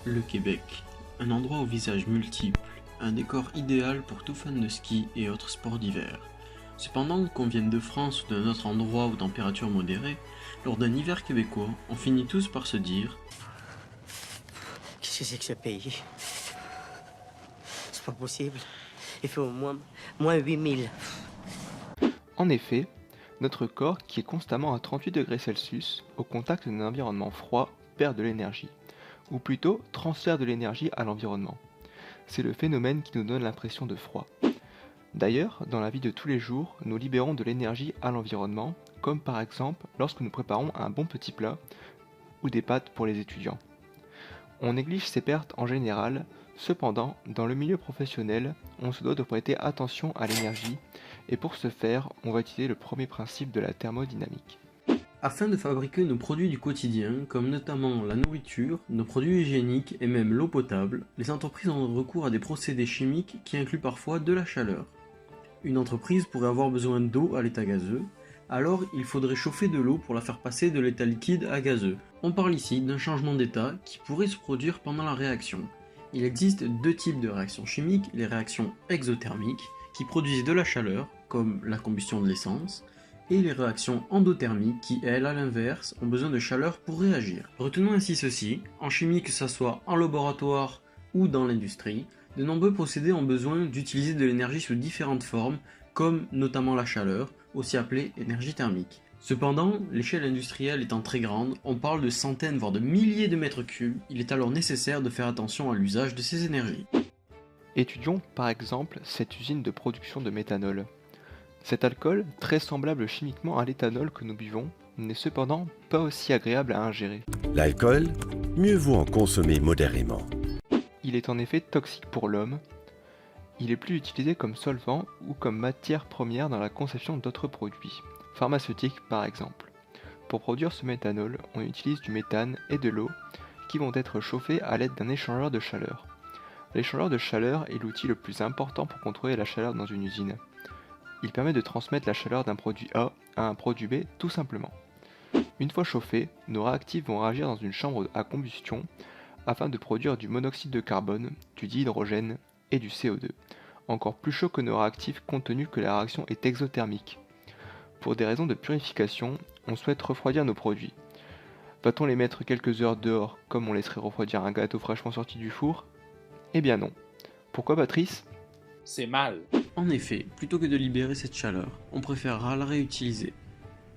Le Québec, un endroit au visage multiple, un décor idéal pour tout fan de ski et autres sports d'hiver. Cependant, qu'on vienne de France ou d'un autre endroit aux températures modérées, lors d'un hiver québécois, on finit tous par se dire Qu'est-ce que c'est que ce pays? C'est pas possible. Il fait au moins 8000. En effet, notre corps, qui est constamment à 38 degrés Celsius, au contact d'un environnement froid, perd de l'énergie, ou plutôt transfère de l'énergie à l'environnement. C'est le phénomène qui nous donne l'impression de froid. D'ailleurs, dans la vie de tous les jours, nous libérons de l'énergie à l'environnement, comme par exemple lorsque nous préparons un bon petit plat ou des pâtes pour les étudiants. On néglige ces pertes en général, cependant, dans le milieu professionnel, on se doit de prêter attention à l'énergie, et pour ce faire, on va utiliser le premier principe de la thermodynamique. afin de fabriquer nos produits du quotidien, comme notamment la nourriture, nos produits hygiéniques et même l'eau potable, les entreprises ont recours à des procédés chimiques qui incluent parfois de la chaleur. Une entreprise pourrait avoir besoin d'eau à l'état gazeux, alors il faudrait chauffer de l'eau pour la faire passer de l'état liquide à gazeux. On parle ici d'un changement d'état qui pourrait se produire pendant la réaction. Il existe deux types de réactions chimiques, les réactions exothermiques, qui produisent de la chaleur, comme la combustion de l'essence, et les réactions endothermiques qui, elles, à l'inverse, ont besoin de chaleur pour réagir. Retenons ainsi ceci, en chimie que ce soit en laboratoire ou dans l'industrie, de nombreux procédés ont besoin d'utiliser de l'énergie sous différentes formes, comme notamment la chaleur, aussi appelée énergie thermique. Cependant, l'échelle industrielle étant très grande, on parle de centaines voire de milliers de mètres cubes, il est alors nécessaire de faire attention à l'usage de ces énergies. Étudions par exemple cette usine de production de méthanol. Cet alcool, très semblable chimiquement à l'éthanol que nous buvons, n'est cependant pas aussi agréable à ingérer. L'alcool, mieux vaut en consommer modérément. Il est en effet toxique pour l'homme. Il est plus utilisé comme solvant ou comme matière première dans la conception d'autres produits, pharmaceutiques par exemple. Pour produire ce méthanol, on utilise du méthane et de l'eau qui vont être chauffés à l'aide d'un échangeur de chaleur. L'échangeur de chaleur est l'outil le plus important pour contrôler la chaleur dans une usine. Il permet de transmettre la chaleur d'un produit A à un produit B tout simplement. Une fois chauffés, nos réactifs vont réagir dans une chambre à combustion afin de produire du monoxyde de carbone, du dihydrogène et du CO2, encore plus chaud que nos réactifs compte tenu que la réaction est exothermique. Pour des raisons de purification, on souhaite refroidir nos produits. Va-t-on les mettre quelques heures dehors comme on laisserait refroidir un gâteau fraîchement sorti du four? Eh bien non. Pourquoi Patrice? C'est mal. En effet, plutôt que de libérer cette chaleur, on préférera la réutiliser.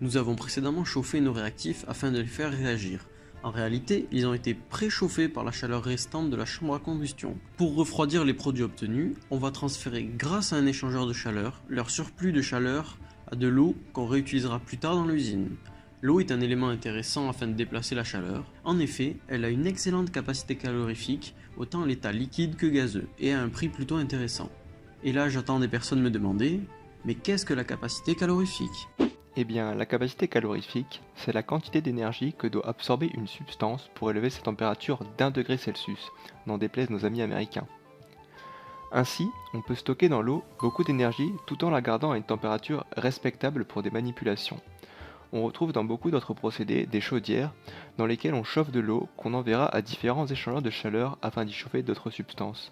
Nous avons précédemment chauffé nos réactifs afin de les faire réagir. En réalité, ils ont été préchauffés par la chaleur restante de la chambre à combustion. Pour refroidir les produits obtenus, on va transférer grâce à un échangeur de chaleur leur surplus de chaleur à de l'eau qu'on réutilisera plus tard dans l'usine. L'eau est un élément intéressant afin de déplacer la chaleur. En effet, elle a une excellente capacité calorifique, autant à l'état liquide que gazeux, et à un prix plutôt intéressant. Et là, j'entends des personnes me demander, mais qu'est-ce que la capacité calorifique ? Eh bien, la capacité calorifique, c'est la quantité d'énergie que doit absorber une substance pour élever sa température d'1 degré Celsius, n'en déplaise nos amis américains. Ainsi, on peut stocker dans l'eau beaucoup d'énergie tout en la gardant à une température respectable pour des manipulations. On retrouve dans beaucoup d'autres procédés des chaudières dans lesquelles on chauffe de l'eau qu'on enverra à différents échangeurs de chaleur afin d'y chauffer d'autres substances.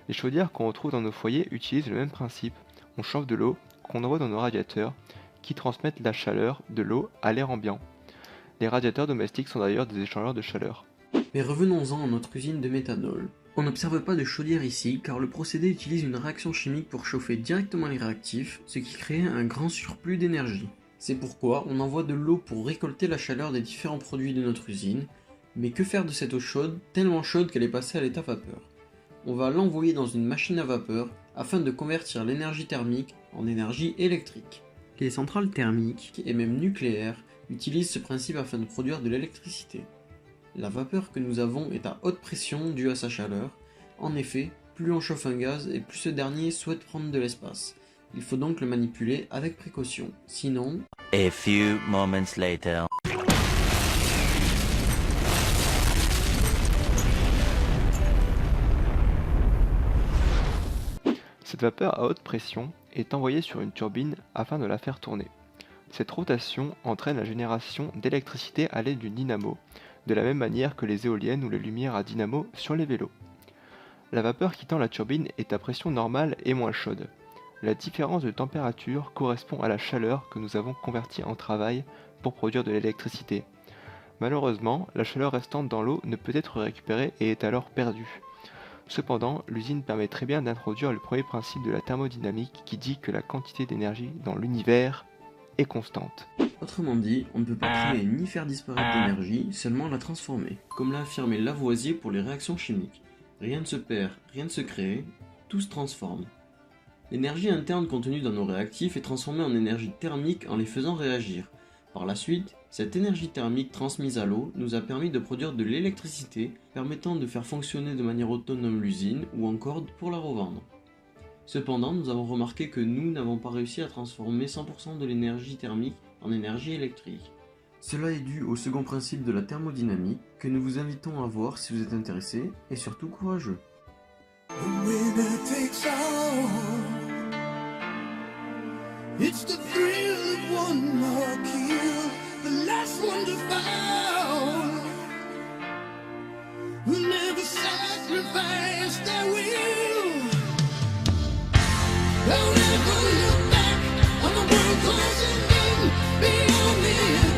Les chaudières qu'on retrouve dans nos foyers utilisent le même principe, on chauffe de l'eau qu'on envoie dans nos radiateurs qui transmettent la chaleur de l'eau à l'air ambiant. Les radiateurs domestiques sont d'ailleurs des échangeurs de chaleur. Mais revenons-en à notre usine de méthanol. On n'observe pas de chaudière ici car le procédé utilise une réaction chimique pour chauffer directement les réactifs, ce qui crée un grand surplus d'énergie. C'est pourquoi on envoie de l'eau pour récolter la chaleur des différents produits de notre usine, mais que faire de cette eau chaude, tellement chaude qu'elle est passée à l'état vapeur? On va l'envoyer dans une machine à vapeur afin de convertir l'énergie thermique en énergie électrique. Les centrales thermiques et même nucléaires utilisent ce principe afin de produire de l'électricité. La vapeur que nous avons est à haute pression due à sa chaleur. En effet, plus on chauffe un gaz et plus ce dernier souhaite prendre de l'espace. Il faut donc le manipuler avec précaution, sinon... A few moments later. Cette vapeur à haute pression est envoyée sur une turbine afin de la faire tourner. Cette rotation entraîne la génération d'électricité à l'aide d'une dynamo, de la même manière que les éoliennes ou les lumières à dynamo sur les vélos. La vapeur quittant la turbine est à pression normale et moins chaude. La différence de température correspond à la chaleur que nous avons convertie en travail pour produire de l'électricité. Malheureusement, la chaleur restante dans l'eau ne peut être récupérée et est alors perdue. Cependant, l'usine permet très bien d'introduire le premier principe de la thermodynamique qui dit que la quantité d'énergie dans l'univers est constante. Autrement dit, on ne peut pas créer ni faire disparaître d'énergie, seulement la transformer, comme l'a affirmé Lavoisier pour les réactions chimiques. Rien ne se perd, rien ne se crée, tout se transforme. L'énergie interne contenue dans nos réactifs est transformée en énergie thermique en les faisant réagir. Par la suite, cette énergie thermique transmise à l'eau nous a permis de produire de l'électricité, permettant de faire fonctionner de manière autonome l'usine ou encore pour la revendre. Cependant, nous avons remarqué que nous n'avons pas réussi à transformer 100% de l'énergie thermique en énergie électrique. Cela est dû au second principe de la thermodynamique que nous vous invitons à voir si vous êtes intéressé et surtout courageux. The winner takes all. It's the thrill of one more kill, the last one to fall. Who never sacrifice their will. Don't ever look back on the world closing in beyond me.